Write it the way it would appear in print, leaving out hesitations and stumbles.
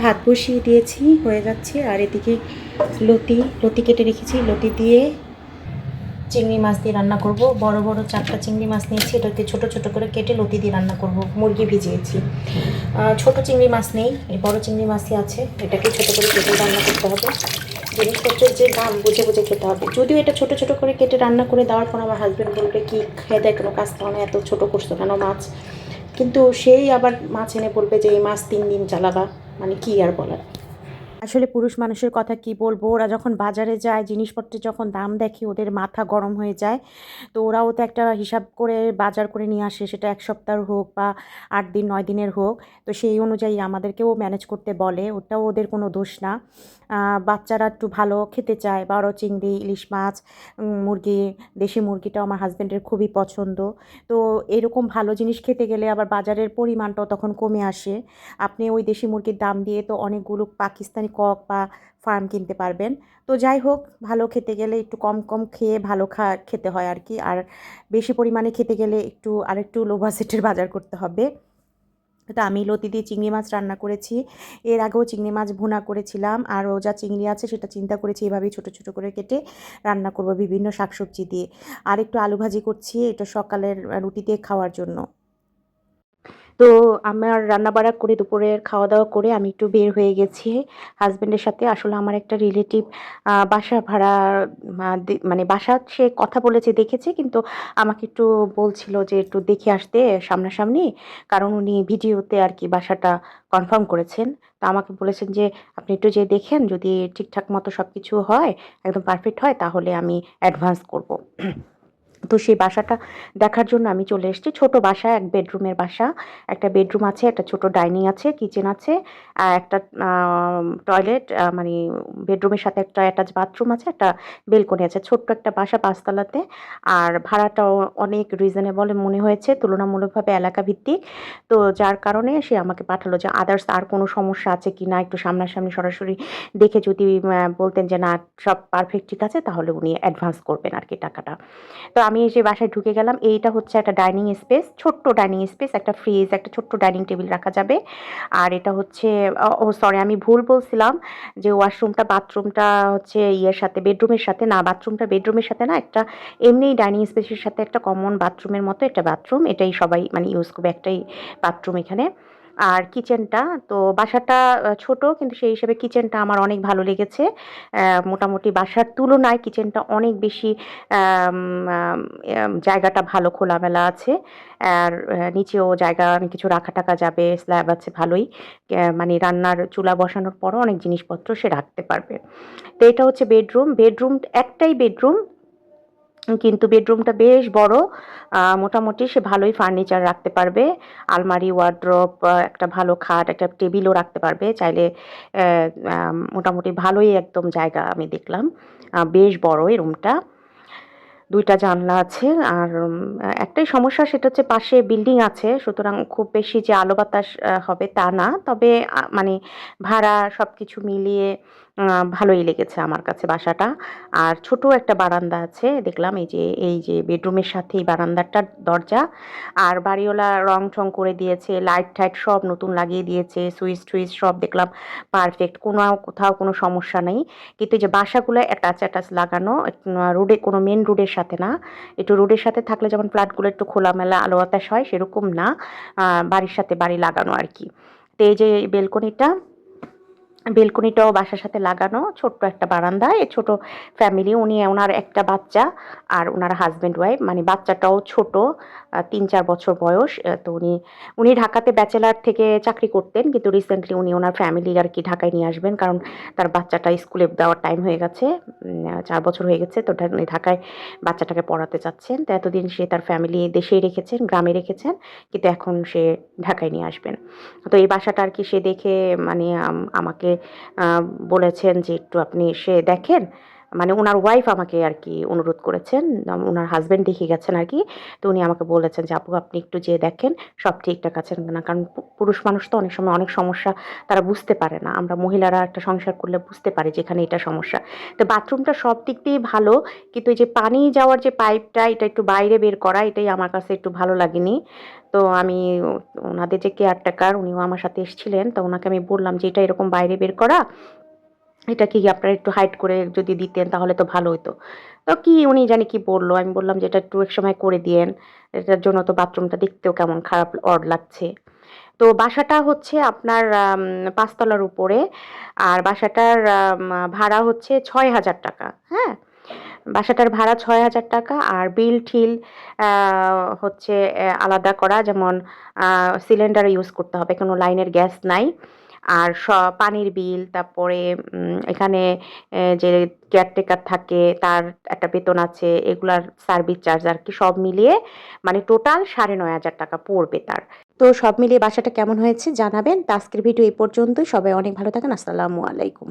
ভাত বসিয়ে দিয়েছি, হয়ে যাচ্ছে। আর এদিকে লতি কেটে রেখেছি, লতি দিয়ে চিংড়ি মাছ দিয়ে রান্না করব। বড় বড় 4টা চিংড়ি মাছ নিয়েছি, এটাকে ছোট ছোট করে কেটে লতি দিয়ে রান্না করব। মুরগি ভিজিয়েছি। ছোট চিংড়ি মাছ নেই, এই বড় চিংড়ি মাছই আছে, এটাকে ছোট করে কেটে রান্না করতে হবে। জিনিসপত্রের যে দাম বুঝে বুঝে খেতে হবে। যদিও এটা ছোট ছোট করে কেটে রান্না করে দেওয়ার পর আমার হাজব্যান্ড বলবে কি খেয়ে দেয়, কোনো কাজ কারণে এত ছোট করছো কেন মাছ। কিন্তু সেই আবার মাছ এনে বলবে যে এই মাছ 3 দিন চালাবা, মানে কি আর বলার। আসলে পুরুষ মানুষের কথা কি বলবো, ওরা যখন বাজারে যায় জিনিসপত্রের যখন দাম দেখে ওদের মাথা গরম হয়ে যায়। তো ওরাও তো একটা হিসাব করে বাজার করে নিয়ে আসে, সেটা 1 সপ্তাহ হোক বা 8 দিন 9 দিনের হোক। তো সেই অনুযায়ী আমাদেরকেও ম্যানেজ করতে বলে, ওটাও ওদের কোনো দোষ না। বাচ্চারা একটু ভালো খেতে চায়, বড় চিংড়ি, ইলিশ মাছ, মুরগি, দেশি মুরগিটাও আমার হাজব্যান্ডের খুবই পছন্দ। তো এরকম ভালো জিনিস খেতে গেলে আবার বাজারের পরিমাণটাও তখন কমে আসে। আপনি ওই দেশি মুরগির দাম দিয়ে তো অনেকগুলো পাকিস্তানি কক বা ফার্ম কিনতে পারবেন। তো যাই হোক, ভালো খেতে গেলে একটু কম কম খেয়ে ভালো খেতে হয় আর কি। আর বেশি পরিমাণে খেতে গেলে একটু আরেকটু লো বাজেটের বাজার করতে হবে। তো আমি লতি দিয়ে চিংড়ি মাছ রান্না করেছি। এর আগেও চিংড়ি মাছ ভুনা করেছিলাম, আরও যা চিংড়ি আছে সেটা চিন্তা করেছি এভাবেই ছোটো ছোটো করে কেটে রান্না করব বিভিন্ন শাকসবজি দিয়ে। আর একটু আলু ভাজি করছি, এটা সকালের রুটি দিয়ে খাওয়ার জন্য। তো আমার রান্নাবাড়া করে দুপুরের খাওয়া-দাওয়া করে আমি একটু বের হয়ে গেছি হাসব্যান্ডের সাথে। আসলে আমার একটা রিলেটিভ বাসা ভাড়া মানে বাসা সে কথা বলেছে দেখেছে, কিন্তু আমাকে একটু বলছিল যে একটু দেখে আসতে সামনাসামনি। কারণ উনি ভিডিওতে আরকি বাসাটা কনফার্ম করেছেন। তো আমাকে বলেছেন যে, "আপনি একটু যেয়ে দেখেন, যদি ঠিকঠাক মতো সবকিছু হয়, একদম পারফেক্ট হয় তাহলে আমি অ্যাডভান্স করব।" তো সেই বাসাটা দেখার জন্য আমি চলে এসেছি। ছোট বাসা, 1 বেডরুমের বাসা। একটা বেডরুম আছে, একটা ছোট ডাইনিং আছে, কিচেন আছে, একটা টয়লেট, মানে বেডরুমের সাথে একটা অ্যাটাচ বাথরুম আছে, একটা বেলকনি আছে। ছোট্ট একটা বাসা ৫ তলাতে। আর ভাড়াটাও অনেক রিজনেবল মনে হয়েছে তুলনামূলকভাবে এলাকা ভিত্তিক। তো যার কারণে সে আমাকে পাঠালো যে আদার্স আর কোনো সমস্যা আছে কিনা একটু সামনাসামনি সরাসরি দেখে যদি বলতেন যে না সব পারফেক্ট ঠিক আছে, তাহলে উনি অ্যাডভান্স করবেন আরকি টাকাটা। তো আমি এই যে বাসায় ঢুকে গেলাম, এইটা হচ্ছে একটা ডাইনিং স্পেস, ছোট্ট ডাইনিং স্পেস, একটা ফ্রিজ, একটা ছোট্ট ডাইনিং টেবিল রাখা যাবে। আর এটা হচ্ছে সরি, আমি ভুল বলছিলাম যে ওয়াশরুমটা বাথরুমটা হচ্ছে ইয়ের সাথে বেডরুমের সাথে না, বাথরুমটা বেডরুমের সাথে না, একটা এমনি ডাইনিং স্পেসের সাথে একটা কমন বাথরুমের মতো একটা বাথরুম। এটাই সবাই মানে ইউজ করবে, একটাই বাথরুম এখানে। আর কিচেনটা তো বাসাটা ছোট, কিন্তু সেই হিসেবে কিচেনটা আমার অনেক ভালো লেগেছে। মোটামুটি বাসার তুলনায় কিচেনটা অনেক বেশি আম আম জায়গাটা ভালো খোলামেলা আছে। আর নিচেও জায়গা অনেক কিছু রাখা-টাখা যাবে, স্ল্যাব আছে ভালোই। মানে রান্নার চুলা বসানোর পরও অনেক জিনিসপত্র সে রাখতে পারবে। তো এটা হচ্ছে বেডরুম। একটাই বেডরুম, কিন্তু বেডরুমটা বেশ বড়। মোটামুটি সে ভালোই ফার্নিচার রাখতে পারবে। আলমারি, ওয়ারড্রোব, একটা ভালো খাট, একটা টেবিলও রাখতে পারবে চাইলে। অ্যা মোটামুটি ভালোই একদম জায়গা আমি দেখলাম। বেশ বড় এই রুমটা। ২ টা জানলা আছে। আর একটাই সমস্যা, সেটা হচ্ছে পাশে বিল্ডিং আছে। সুতরাং খুব বেশি যে আলো বাতাস হবে তা না। তবে মানে ভাড়া সবকিছু মিলিয়ে আ ভালোই লেগেছে আমার কাছে বাসাটা। আর ছোট একটা বারান্দা আছে দেখলাম, এই যে বেডরুমের সাথেই বারান্দাটার দরজা। আর বাড়িওয়ালা রং-টং করে দিয়েছে, লাইট-টাইট সব নতুন লাগিয়ে দিয়েছে। সুইচ-টুইচ সব দেখলাম পারফেক্ট। কোথাও কোনো সমস্যা নেই। কিন্তু এই যে বাসাগুলো অ্যাটাচ লাগানো, রোডে কোনো মেইন রোডের সাথে না। একটু রোডের সাথে থাকলে যেমন ফ্ল্যাটগুলো একটু খোলামেলা আলো বাতাস হয়, সেরকম না। বাড়ির সাথে বাড়ি লাগানো আরকি। তো এই যে বেলকনিটাও বাসার সাথে লাগানো, ছোট্ট একটা বারান্দা। এই ছোট ফ্যামিলি, উনি ওনার একটা বাচ্চা আর উনার হাসব্যান্ড ওয়াইফ, মানে বাচ্চাটাও ছোট, ৩-৪ বছর বয়স। তো উনি ঢাকাতে ব্যাচেলর থেকে চাকরি করতেন, কিন্তু রিসেন্টলি উনি ওনার ফ্যামিলি আরকি ঢাকায় নিয়ে আসবেন। কারণ তার বাচ্চাটা স্কুলে দেওয়ার টাইম হয়ে গেছে। ৪ বছর হয়ে গেছে। তো উনি ঢাকায় বাচ্চাটাকে পড়াতে চাচ্ছেন। তো এতদিন সে তার ফ্যামিলি দেশেই রেখেছেন, গ্রামে রেখেছেন। কিন্তু এখন সে ঢাকায় নিয়ে আসবেন। তো এই বাসাটা আরকি সে দেখে মানে আমাকে আ বলেছেন যে, "একটু আপনি এসে দেখেন।" মানে ওনার ওয়াইফ আমাকে আর কি অনুরোধ করেছেন, ওনার হাজব্যান্ড দেখে গেছেন আর কি। তো উনি আমাকে বলেছেন যে আপু আপনি একটু যেয়ে দেখেন সব ঠিকঠাক আছে না, কারণ পুরুষ মানুষ তো অনেক সময় অনেক সমস্যা তারা বুঝতে পারে না, আমরা মহিলারা একটা সংসার করলে বুঝতে পারি যে এখানে এটা সমস্যা। তো বাথরুমটা সব দিক দিয়েই ভালো, কিন্তু এই যে পানি যাওয়ার যে পাইপটা এটা একটু বাইরে বের করা, এটাই আমার কাছে একটু ভালো লাগেনি। তো আমি ওনাদের যে কেয়ারটেকার উনিও আমার সাথে এসেছিলেন, তো ওনাকে আমি বললাম যে এটা এরকম বাইরে বের করা, এটা কি আপনারা একটু হাইড করে যদি দিতেন তাহলে তো ভালো হতো। তো কি উনি জানি কি বললো, আমি বললাম যে এটা একটু এক সময় করে দিয়েন, এটার জন্য তো বাথরুমটা দেখতেও কেমন খারাপ অড লাগছে। তো বাসাটা হচ্ছে আপনার ৫ তলার উপরে, আর বাসাটার ভাড়া হচ্ছে ৬,০০০ টাকা। হ্যাঁ, বাসাটার ভাড়া ৬,০০০ টাকা। আর বিল ঠিল হচ্ছে আলাদা করা, যেমন সিলিন্ডার ইউজ করতে হবে, কোনো লাইনের গ্যাস নাই। আর পানির বিল, তারপরে এখানে যে কেয়ারটেকার থাকে তার একটা বেতন আছে, এগুলার সার্ভিস চার্জ আর কি সব মিলিয়ে মানে টোটাল ৯,৫০০ টাকা পড়বে তার। তো সব মিলিয়ে বাসাটা কেমন হয়েছে জানাবেন। তো আজকের ভিডিও এই পর্যন্তই, সবাই অনেক ভালো থাকেন, আসসালামু আলাইকুম।